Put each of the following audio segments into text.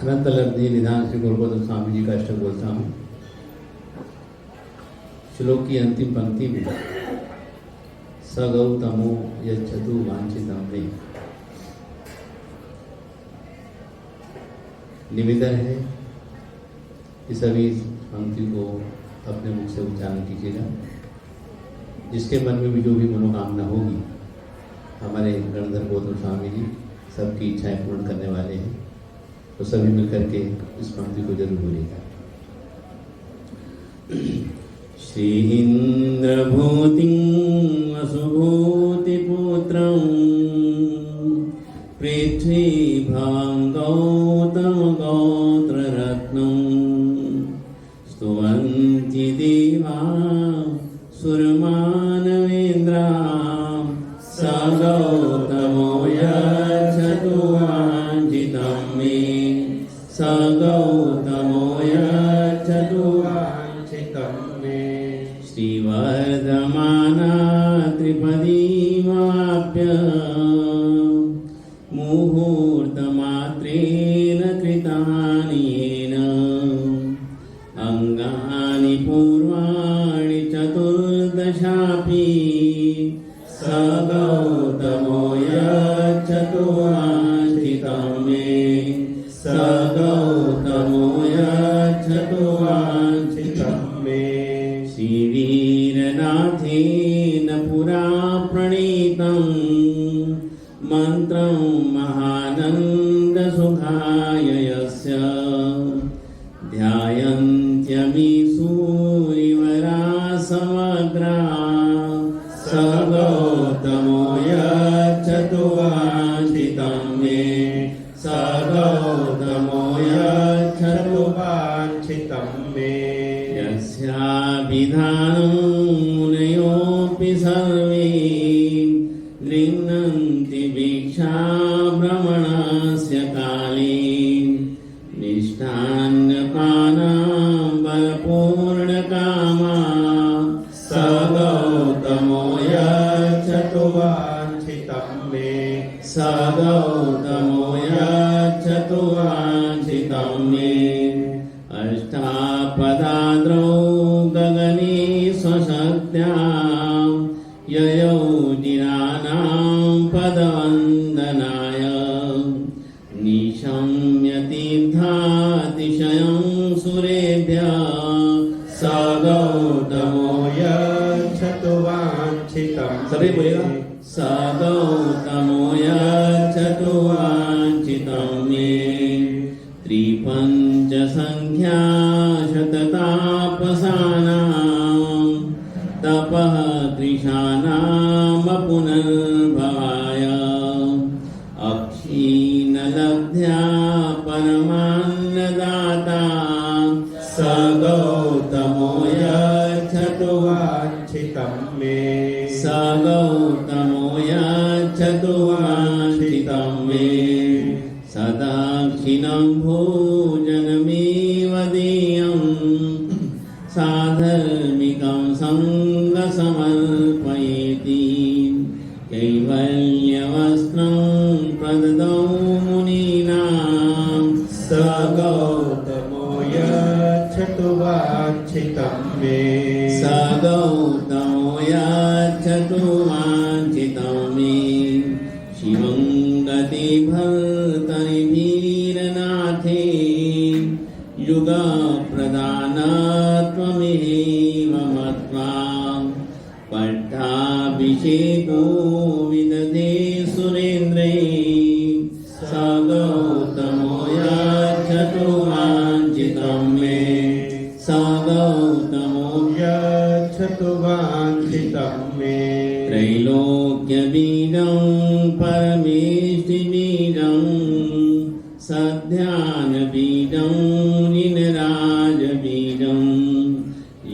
अनंत लब्धि निधान श्री गुरुगोविंद स्वामी जी का अष्टक बोलता हूँ। श्लोक की अंतिम पंक्ति में स गौतमो यच्छतु वांछितं मे निवेदन है कि सभी पंक्ति को अपने मुख से उच्चारण कीजिएगा। जिसके मन में भी जो भी मनोकामना होगी, हमारे गणधर गौतम स्वामी जी सबकी इच्छाएं पूर्ण करने वाले हैं, तो सभी मिलकर के इस पंक्ति को जरूर बोलिएगा। श्री इंद्रभूतिं वसुभूतिपुत्रं पृथ्वीभां गौतम गोत्ररत्नं स्तुवन्ति देवा सुरमानवेन्द्रा स गौतमो यच्छतु वाञ्छितं मे स गौतमो यच्छतु वाञ्छितं मे श्रीवर्धमाना त्रिपदीमाप्य मुहूर्तमात्रेण कृतानि येन अङ्गानि पूर्वाणि चतुर्दशापि स गौतमो यच्छतु वाञ्छितं मे स गौतमो यच्छतु वाञ्छितं मे श्रीवीरनाथेन पुरा प्रणीतं मन्त्रं महानन्दसुखाय यस्य ध्यायन्त्यमी सूरिवरा समग्रा स गौतमो यच्छतु वाञ्छितं मे स गौतमो यच्छतु वाञ्छितं मे यस्याभिधानं मुनयोऽपि सर्वे गृह्णन्ति भिक्षाभ्रमणस्य काले निष्ठान्नपानां बलपूर्णकामा स गौतमो यच्छतु वाञ्छितं मे स गौतमो यच्छतु वाञ्छितं मे अष्टापदाद्रौ गगने स्वशक्त्या ययौ जिनानां पदवन्दनाय निशम्य तीर्थातिशयं सुरेभ्यः स गौतमो यच्छतु वाञ्छितं सभी बोलेगा स गौतमो यच्छतु वाञ्छितं मे त्रिपञ्चसङ्ख्या शततापसानां तपः कृशानामपुनर्भवाय अक्षीणलब्ध्या परमान्नदाता स गौतमो यच्छतु वाञ्छितं मे स गौतमो यच्छतु वाञ्छितं मे सदाक्षिणं भोजनमेव देयं साधर्मिकं सङ्गसमर्पयेति कैवल्यवस्त्रं प्रददौ मुनीनां स गौतमो यच्छतु वाञ्छितं मे स गौतमो यच्छतु वाञ्छितं मे शिवं गतिभर्तरि वीरनाथे युगप्रदानत्वमेव मत्वा पट्टाभिषेको विदधे सुरेन्द्रे स गौतमो यच्छतु वाञ्छितं मे स गौतमो यच्छतु वाञ्छितं मे त्रैलोक्यबीजं परमेष्टिबीजं सध्यानबीजं निनराजबीजं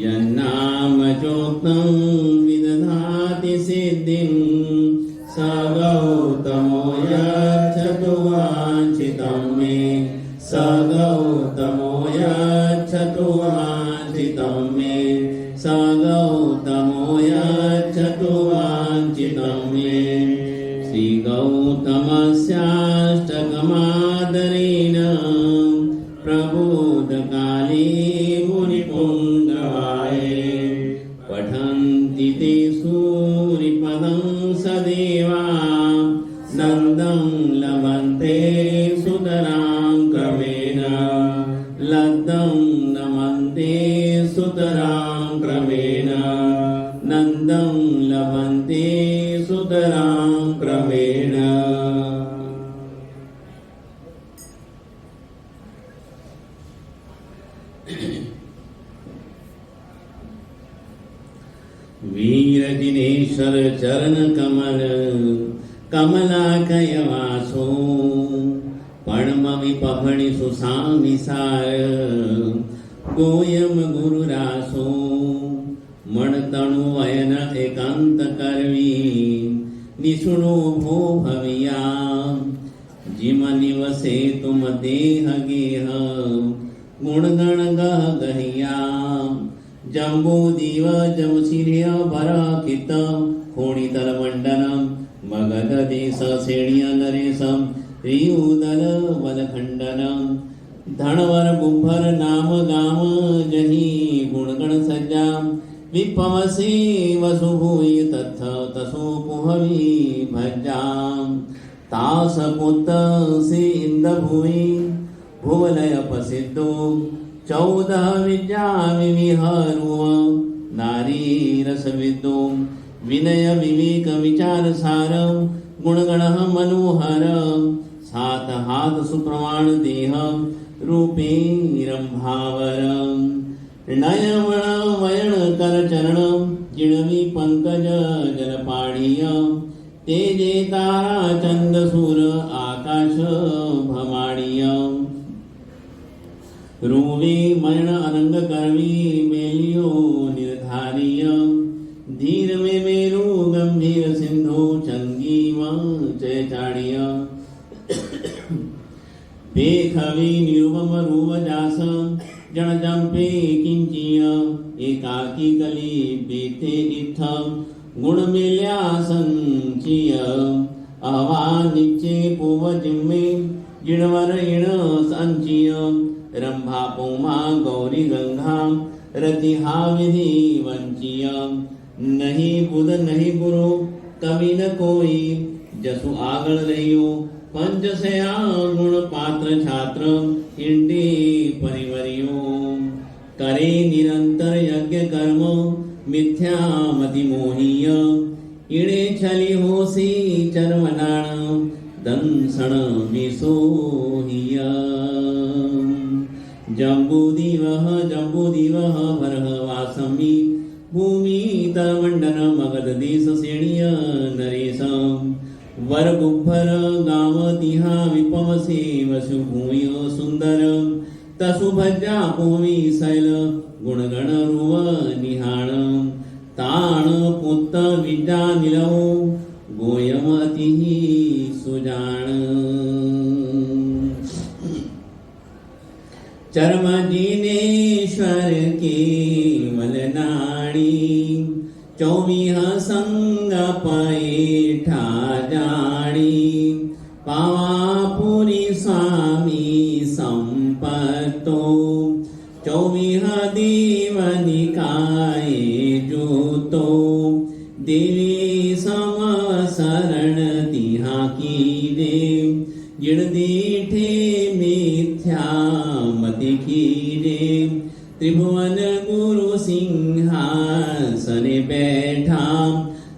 यन्नामचोक्तं विदधाति सिद्धिं स गौतमो यच्छतु वाञ्छितं मे स गौतमो यच्छतु वाञ्छितं मे स गौतमो यच्छतु वाञ्छितं मे श्रीगौतमस्याष्टकमादरेण मुनिपुङ्गवाये पठन्ति ते सूरिपदं सदेवा नन्दं लभन्ते सुतरां क्रमेण लब्धं नमन्ते सुतरां क्रमेण नन्दं लभन्ते सुतरां क्रमेण। वीर जिनेश्वर चरण कमल कमलाकय वासो पणमवि पफणि सुसामिसार गोयम गुरु रासो मणतणु वयन एकांत करवी निशुणो भो भविया जिम निवसे तुम देह गेह गुणगण गह गहिया जम्बू दीव जमसिरिय बराकित खोणीतल मंडनम मगध देश सेणिय नरेशम रियुदल वलखंडनम धनवर बुभर नाम गाम जही गुणगण सज्जा विपवसे वसुभूय तथ तसो पुहवी भज्जाम तास पुत से इंद भूमि भुवलय प्रसिद्धो 14 विद्या विविहरुव नारी रस विदो विनय विवेक विचार सार गुणगण मनोहर 7 हाथ सुप्रमाण देह रूपे रंभावर नयवण वयण कर चरण जिणवी पंकज जलपाणीय तेजे तारा चंद सूर आकाश भमाणीय रूवे मरण अनंग करवी मेलियो निर्धारीय धीर में मेरु गंभीर सिंधु चंगीम चैचाणीय पेखवी निरुपम रूप जास जन जंपे किंचिय एकाकी कली बेते इत्थ गुण मिल्या संचिय अवा निचे पुव जिम्मे जिणवर इण संचिय रंभा पोमा गौरी गंगा रतिहा विधि वंचिय नहीं बुध नहीं गुरु कवि न कोई जसु आगण रहियो पंच सया गुण पात्र छात्र इंडे परिवरियो करे निरंतर यज्ञ कर्म मिथ्या मति मोहीय इणे छली होसी चरमनाण दंसण विसोहिय जम्बूदिवः भरह वासमी भूमि तमंडन मगध देश सेणिय नरेश वर गुब्भर गाव तिहा विपवसे वसु भूय सुंदर तसु भज्जा पोवी शैल गुणगण रुव निहाण ताण पुत्त विद्या निलव गोयम अति सुजान चर्म जिनेश्वर केवल नाणी 24 संग पैठा जाणी पावापुरी स्वामी संपत्तो 24 देव निकाय जोतो देवी सम शरण तिहा की देव जिण दीठे मिथ्या मति कीरे त्रिभुवन गुरु सिंहासने बैठा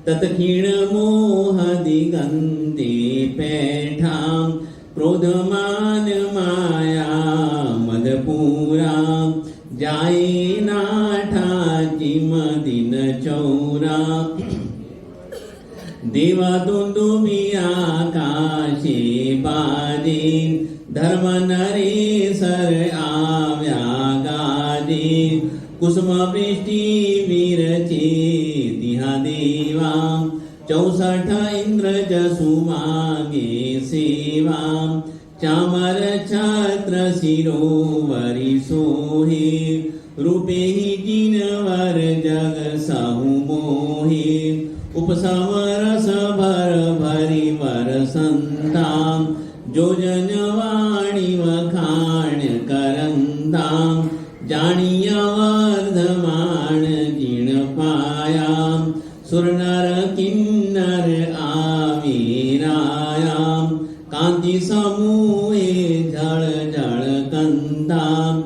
तत्क्षीण मोह दिगंते पैठा क्रोधमान माया मदपूरा जाए नाठा जिम दिन चौरा देवा दुंदुमी आकाशे बाजे धर्म नरेशर आव्या गाजे कुसुम वृष्टि विरचे तिहा देवा 64 इंद्र जसु मागे सेवा चामर छत्र शिरोवरी सोहे रूपे ही जिनवर जग सहु मोहे उपसम रस भर भरी वर संताम जो जनवाणी वखाण करंताम જાણિયા વર્ધમાન જીણ પાયામ સુરનર કિન્નર આવીરાયામ કાંતિ સમૂહે જળ જળ કંતામ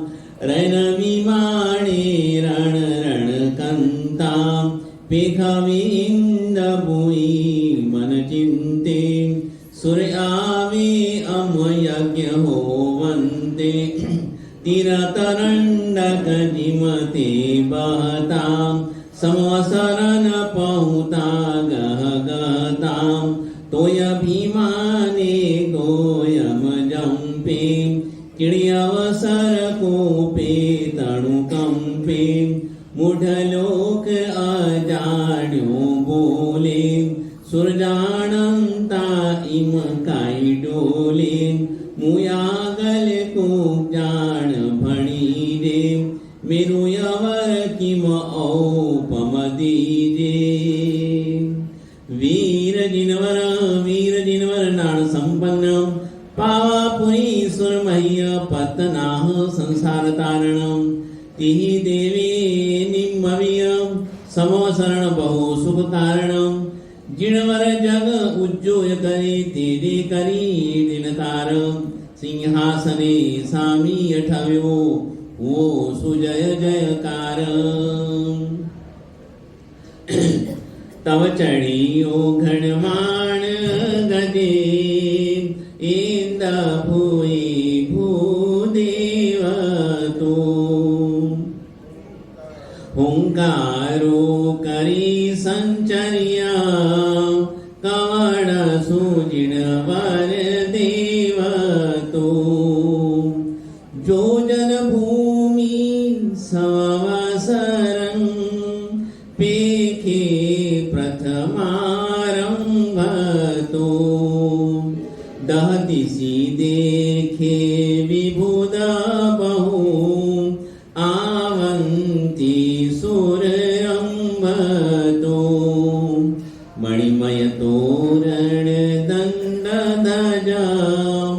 રૈન વિમાણે રણ રણ કંતામ પેખવી ઇન્દ ભૂઈ મન ચિંતે સૂર્ય આવે અમ યજ્ઞ હોવંતે તીરતરંડક જીમતે બહતામ સમવસરન પહુતા ગહ ગતામ તોય ભીમાને ગોયમ જંપે કિણ્યવસર કોપે તણુ કંપે મૂઢલોક અજાડ્યો બોલે સુરજાણંતા ઇમ કાઈ ડોલે મુયાગલ કુક જાણ ભણી દે મેરુયવર કિમ ઔપમ દીજે વીર જીનવર નાણ સંપન્ન પાવાપુરી સુરમહ્ય પતનાહ સંસાર તારણમ તિહિ દેવે નિમ્મવિય સમોસરણ બહુ સુખ કારણમ જીણવર જગ ઉજ્જોય કરી તેજે કરી દિનકાર સિંહાસને સામી અઠવ્યો ઓ સુજય જયકાર તવ ચડીઓ ઘણમાણ ગજે ઇન્દ ભૂઈ ભૂદેવ તો હુંકારો કરી સંચર્યા કવળ સુજીણ વર દેવ તો જોજન ભૂમિ સવસરં પેખે પ્રથમારંભતો દહતિસી દેખે વિભુદ બહુ આવંતી સુરરંભતો મણિમય તોરણ દંડ ધજા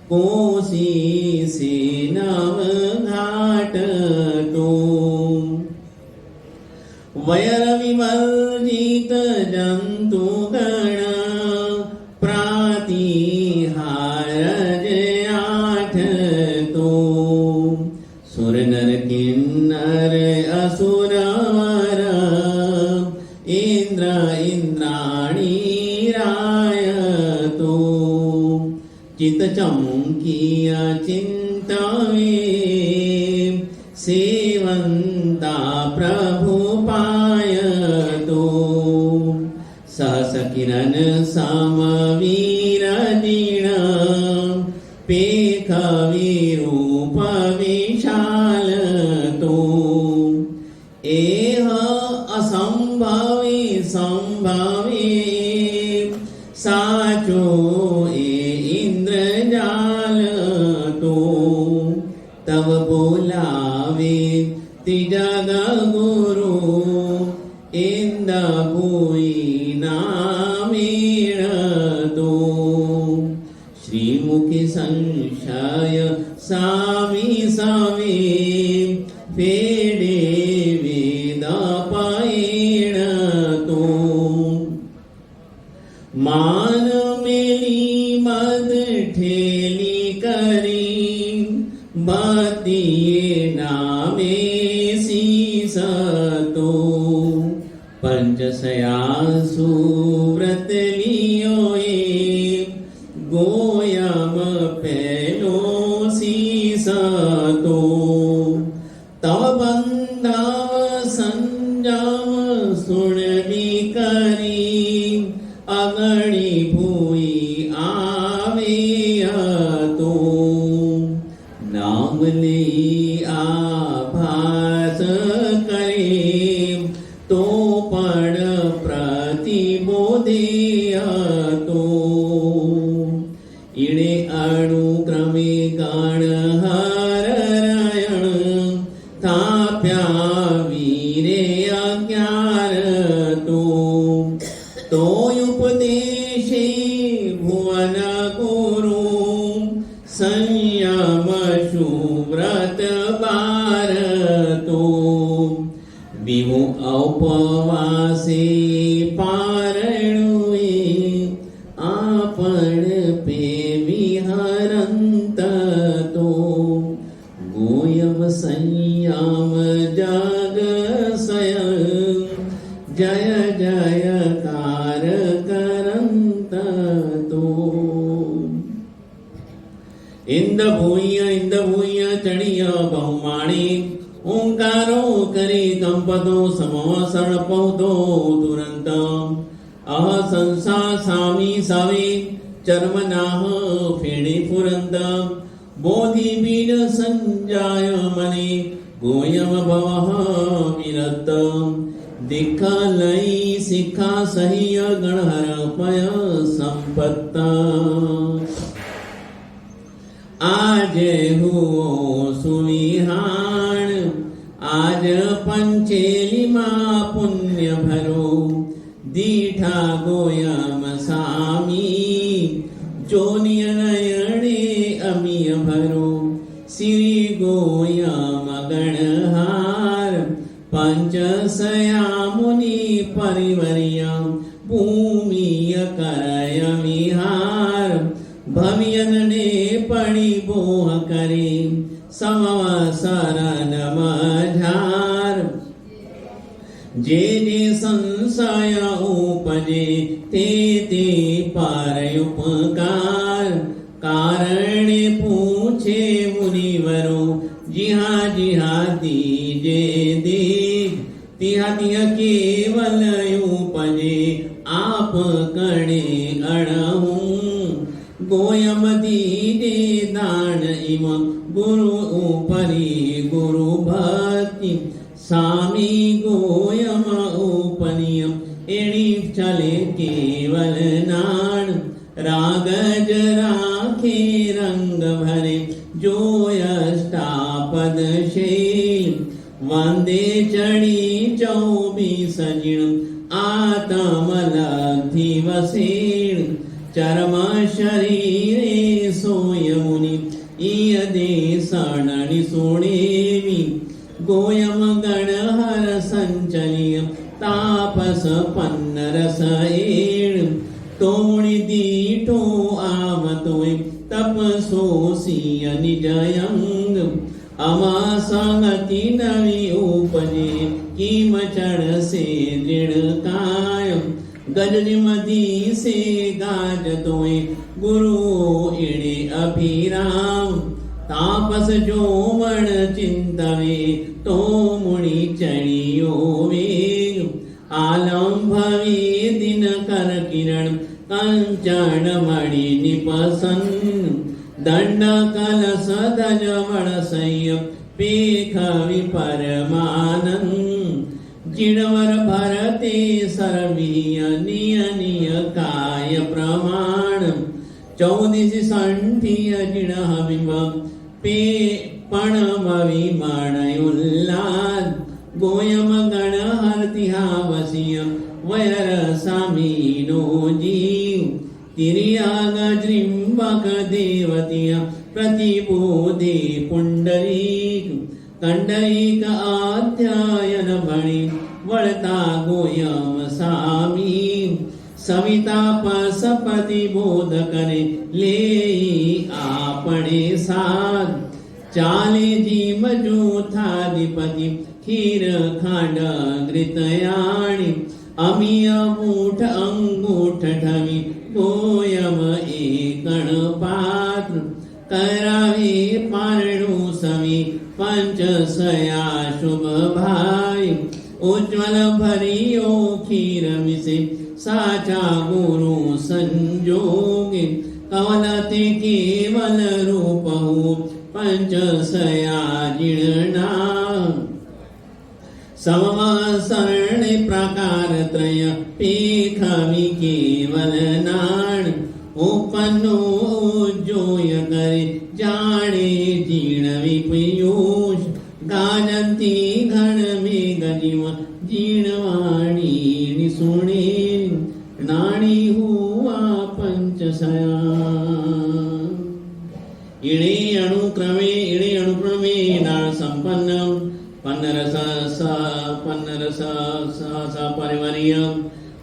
કોશી સેનવ ઘાટ તો વયર વિવર્જિત જંતુ ગણ પ્રાતિહાર આઠ તો સુરનર કિન્નર અસુરવર ઇન્દ્ર ઇન્દ્રાણી રાય તો ચિત ચમકીય ચિંતવે સેવંતા પ્રભુ પાયતો સહસ કિરણ સમવીર દીણ પેખ વિરૂપ વિશાલ તો એહ અસંભવે સંભવે સાચો એ ઇન્દ્રજાલ તો તવ બોલાવે ત્રિજગ ગુરુ ઇન્દ ભૂઈ નામેણ તો શ્રીમુખી સંશય સામી સવે ફેડે વેદ પૈણ તો માન મેલી મદ ઠેલી કરી બતીએ નામે શીસ તો પંચસયા સુવ્રત લિયોએ ગોયમ પહેલો શીસ તો તવ બંધાવ સંજાવ સુણવી કરી અગણી ભૂઈ આવે તો નામ લઈ આભાસ કરે તો પણ પ્રતિબોધે તો ઈણે અણુક્રમે ગણ હરયણ થાપ્યા વીરે અજ્ઞાર તો ઉપદેશે ભુવન ગુરુ સંયમ સુવ્રત બા એવો ઉપવાસે પારણુએ આપણ પે વિહરંત તો ગોયમ સંયમ જગ સય જય જયકાર કરંત તો ઇન્દ્રભૂય ચણીય બહુમાણી ઓંકારો કરી કંપતો સમવસણ પૌતો તુરંત અહ સંસા સામી સાવે ચર્મનાહ ફેણી ફુરંત બોધિ બીજ સંજાય મને ગોયમ ભવઃ વિરત દીખા લઈ શિખા સહ્ય ગણહર પય સંપત્ત આજે હું સુવિહાણ આજ પંચેલીમાં પુણ્ય ભરો દીઠા ગોયમ સામી જોનિય નયણે અમિય ભરો શ્રી ગોયમ ગણહાર પંચસયા મુનિ પરિવર્ય ભૂમિય કરય વિહાર ભવ્યનને પડી બોહ કરે સમવસરન મઝાર જે જે સંશય ઉપજે તે તે પાર ઉપકાર કારણે પૂછે મુનિવરો જીહા જીહા દીજે દીજ તિહા તિહ કેવલ ઉપજે આપ કણે અણહું ગોયમ દીજે દાન ઇમ ગુરુ ઉપરી ગુરુ ભક્તિ સામી ગોયમ ઉપનિયમ એણી ચલે કેવલ નાણ રાગ જ રાખે રંગ ભરે જોયષ્ટાપદ શૈલ વંદે ચડી 24 જીણ આતમલબ્ધિ વસેણ ચર્મ શરીરે સોય મુનિ ઈયદે સણનિ સોણેવી ગોયમ ગણહર સંચલિય તાપસ પન્નરસ એણ તોણી દીઠો આવતોય તપસોસિય નિજયંગ અમા સંગતિ નવી ઉપજે કિમ ચડશે દૃઢ કાયમ ગજનિમતી સે ગાજતોય ગુરુ એણે અભિરામ તાપસ જોમણ ચિંતવે તો મુનિ ચડિયો વેગ આલંભવે દિન કર કિરણ કંચન મણિ નિપસન દંડ કલસ ધજ વળસય પેખવિ પરમાનંદ જીણવર ભરતે સરવીય નિય નિય કાય પ્રમાણ 14 સંઠિય જીણ બિંબ પે પણ વિમાણ ઉલ્લાદ ગોયમ ગણ હરતિહા વસિય વયર સામીનો જીવ તિર્યાગ જૃંબક દેવતિય પ્રતિબોધે પુંડરીક કંડરીક આધ્યાયન ભણી વળતા ગોયમ સામી સવિતા પસપતિ બોધ કરે લેઈ આપણે સાદ ચાલે જીમ જૂથાધિપતિ ખીર ખાંડ ઘૃતયાણી અમિય મૂઠ અંગૂઠ ઠવી ગોયમ એકણ પાત્ર કરાવે પારણું સવી પંચસયા શુભ ભાઈ ઉજ્જવલ ભરિયો ખીર મિસે સાચા ગુરુ સંજોગે કવલતે કેવલ રૂપહુ પંચસયા જીર્ણા સમવસરણે પ્રકાર ત્રય પેખવી કેવલ નાણ ઉપનો જોય કરે જાણે જીણ વિપયુષ ગાજંતી ઘણ મેઘ જીવ જીણવાણી સુણે નાણી હુવા પંચસયા ઇણે અણુક્રમે નાળ સંપન્ન પન્નરસ पन्न रस सा परिवर्य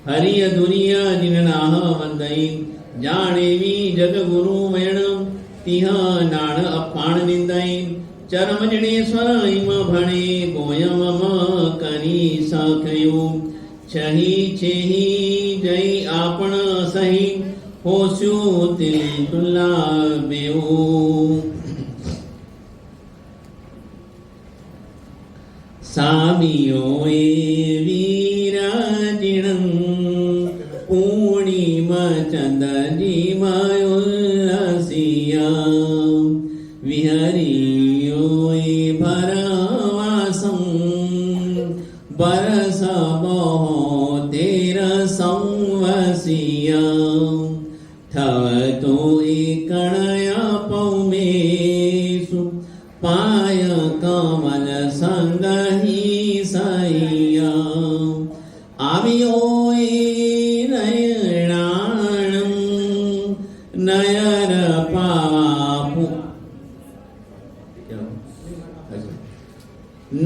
हरिय दुनिय जिननाह वंदई जानेवी जग गुरु मैण तिह नाण अपाण निंदई चरम जनेश्वर इम भणे गोयम मम करी सखयो छही छेही जय आपण सही होस्यो तिल तुला बेऊ सामियो ए वीराजिणं पूर्णिमा चंदनी मायुल्लसिया विहरियो ए भरवासं बरस बहो तेर संवसिया थवतो ए कणया पौमेषु पाय कमल संगहि सैया आवियो नयनाणं नयर पावापु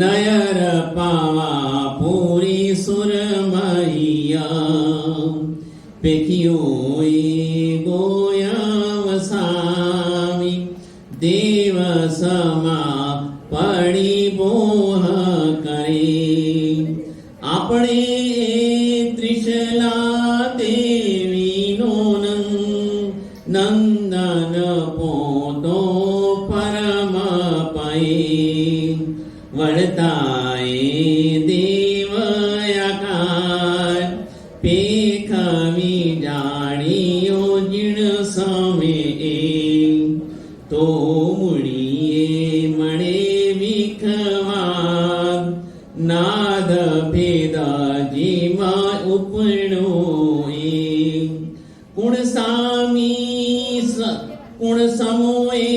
नयर पावापुरी सुरमैया पेखियो गोया वसामी देव समा पड़ी बोह करे अपने त्रिशला देवी नोन नंदन पोतो परम पै वड़ताए देव आकार पेखवी जानियो जिण समे तो मुड़िए मणे विखवाद नाद भेदा जीवा उपणोए कुण सामी कुण समोए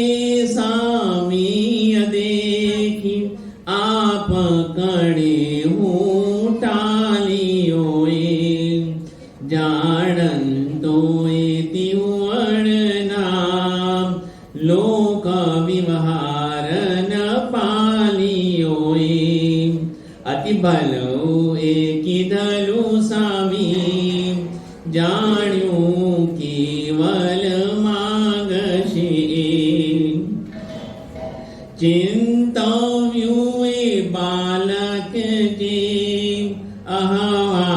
सामी देखी आप कणे हूँ टालियोए जानतोए तिवण नाम लोक विवहार न पालियोए अति बलो किधलु सामी जाण्यू केवल मागशे चिंतव्युए बालक जे अहवा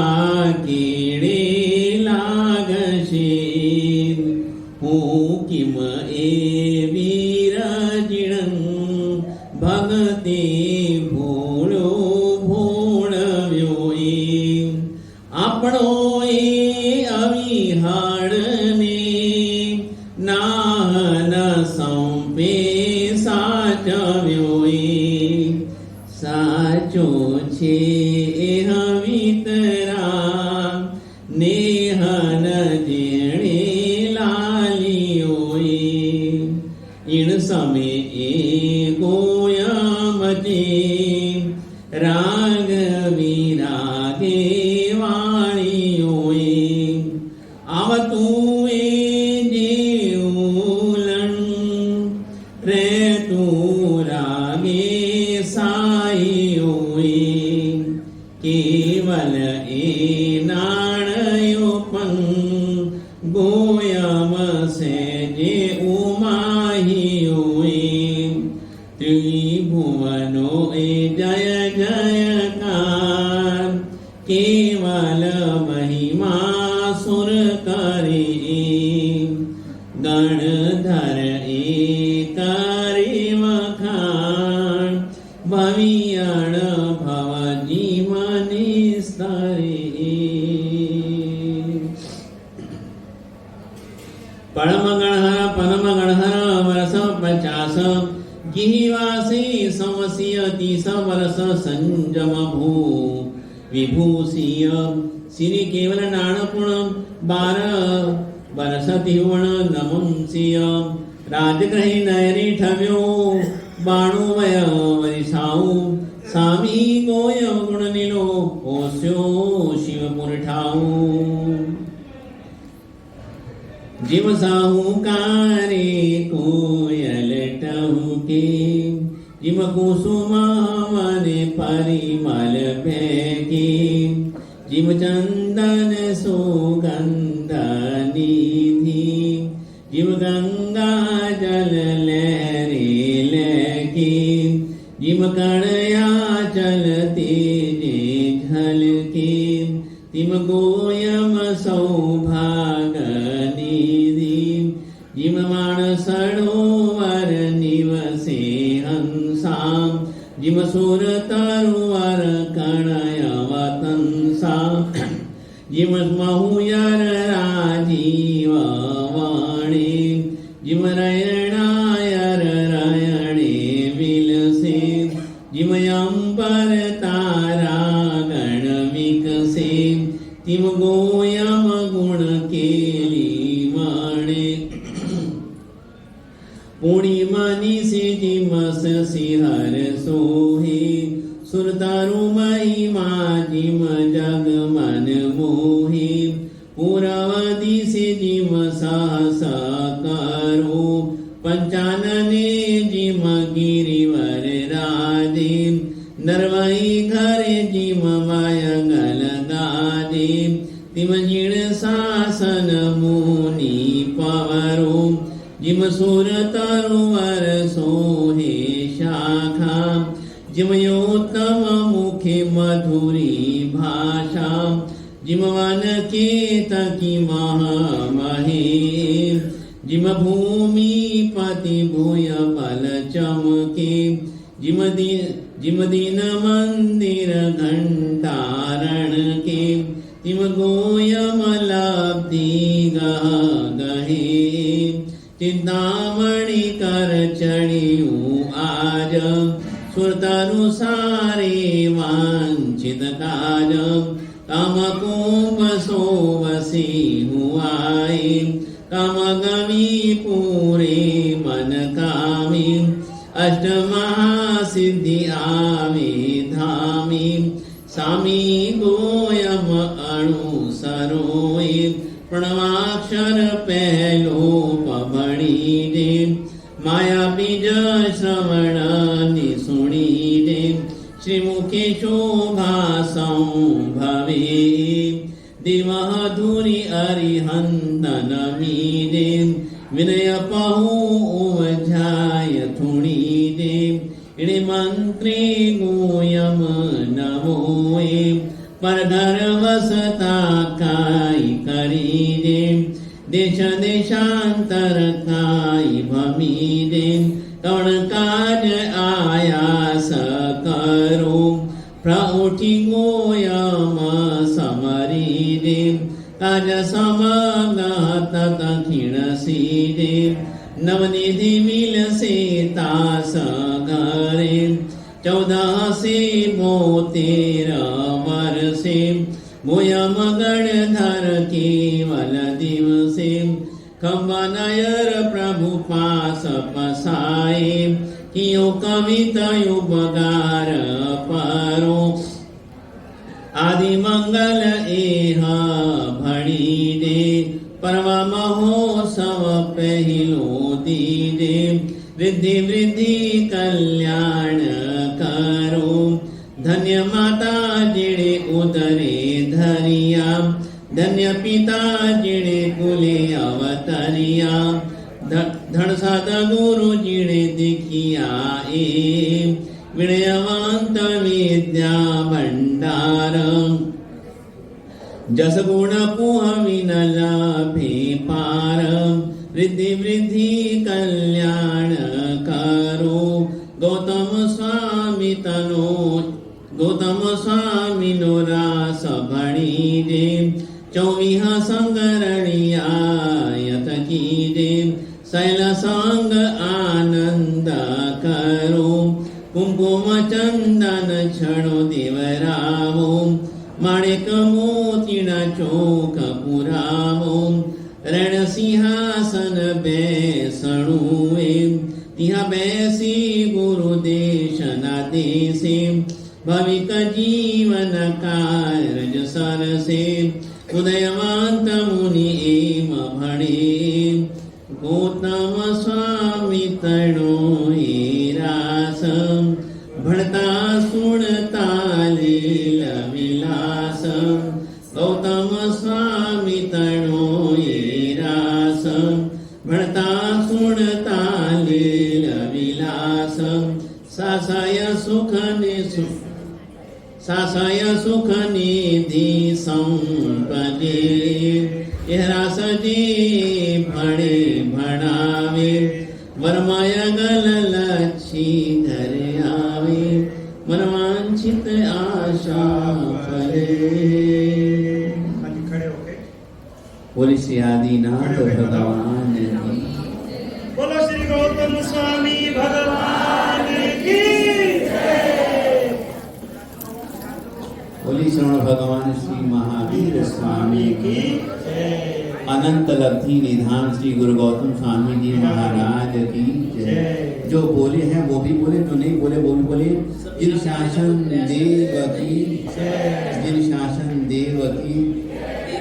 केड़े लागशे हूँ किम ए वीरजिणं भगते भोळो भोळव्यो આપણો એ અવિહાળને નાહન સંપે સાચવ્યો સાચો છે એ હવિતરા નેહન જેણે લાલિયો ઈણ સમે એ ગોયમતે રાગ વિરાગે વાણીઓએ આવતું એ જેઉલણ રેતું રાગે સાઈઓએ કેવલ એ નાણયો પણ ગોયમ સેજે ઉમાહીઓએ ત્રિભુવનો એ જય જયકાર केवल महिमा सुर करे गणधर करे वखाण भवियण भव जीवने स्तरे परम गणहर वर्ष 50 गिहिवासी संवसीय 30 वर्ष संजम भू विभूषीय श्री केवल नाणपुण 12 वर्ष तिवण नमंसीय राजग्रही नयरी ठव्यो 92 वरिसाऊ स्वामी गोय गुण नीलो ओस्यो शिवपुर ठाऊ जीव साहूकारे कोयल टहु के जिम कुसुमावने परिमल फेंकी जिम चंदन सुगंध निधि जिम गंगा जल लहरी लहकी जिम कणया चलती झलकी तिम गोयम सौभाग निधि जिम मानसरोवर निवसे हंसाम जिम सुर तरुवर कणयवतंसा जिम महुयर राजीव वाणी जिम रयणायर रयणे विलसे जिम अंबर तारा गण विकसे तिम गोयम गुण केली माणे पूर्णिमानी से जिमस सिहर सोहे सुरतारु महिमा जिम जग मन मोहे पुरवदी से जिम साहस करो पंचानने जिम गिरिवर राजे नरवई घरे जिम वायगल गाजे तिम जिण शासन मुनि पवरो जिम सुर तरुवर सोहे शाखा जिम योत्तम मुखे मधुरी भाषा जिम वन केतकी महामहे जिम भूमि पति भूय बल चमके जिम दिन मंदिर घंटारण के तिम गोयम लब्धि गहे चिंतामणि कर चढ़ियू आज सुरतनुसारे वांछित काज काम कुंभ सोवसी हुआए काम गमी पूरे मन कामी अष्ट महासिद्धि आवे धामी सामी गोयम अणुसरोए प्रणवाक्षर पहलो पबड़ी दे माया बीज श्रवण निसुणी दे श्रीमुखे शोभा संभवे दिवधुरी अरिहंदन मीदे विनय पहु उवझाय थुणी दे इणे मंत्री गोयम नमोए पर घर वसता काई करी दे देश देशांतर काई भमी दे कौन काज आयास करो प्रउठी गोयम समरी दे काज समगत क्षीण सी दे नवनिधि मिल से तास घरे 14 से 72 वर्षे गोयम गणधर केवल दिवसे खम्बनयर प्रभु पास पसाए कियो कविता उपगार परो आदि मंगल एह भड़ी दे परवा महोत्सव पहिलो दीदे वृद्धि वृद्धि कल्याण करो धन्य माता जिणे उदरे धरिया धन्य पिता जिणे कुले अवतरिया धन सद्गुरु जिणे दिखिया ए विनयवंत विद्या भंडार जस गुण पुह विनल भे पार वृद्धि वृद्धि कल्याण करो गौतम स्वामी नो रास भणी दे 24 संगरणियायत की दे शैल संग आनंद करो कुंकुम चंदन क्षणो देवरावो माणिक मोतीना चौक पुरावो रण सिंहासन बेसणुए तिहा बैसी गुरु देशना देसे भविक जीवन कार्य सरसे उदयवंत मुनि एम भणे गौतम स्वामी तणो रास भणता सुणता लीला विलास गौतम स्वामी तणोये रास भणता सुणता लीला विलास सासाय सुख निधि संपदे यह रास जी भणे भणावे वरमाय गल लक्षी घर आवे मनवांछित आशा फले। खड़े होके बोले श्री आदिनाथ भगवान की। बोलो श्री गौतम स्वामी भगवान की जय। बोली श्रवण भगवान श्री महावीर स्वामी की। अनंत लब्धि निधान श्री गुरु गौतम स्वामी जी महाराज की जय। जो बोले हैं वो भी बोले, जो नहीं बोले वो भी बोले। जिन शासन देव की जय, जिन शासन देव की।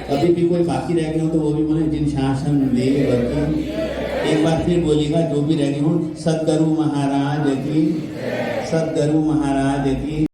अभी भी कोई बाकी रह गए हो तो वो भी बोले जिन शासन देव की। एक बार फिर बोलेगा जो भी रह गए हो, सदगुरु महाराज की, सदगुरु महाराज की।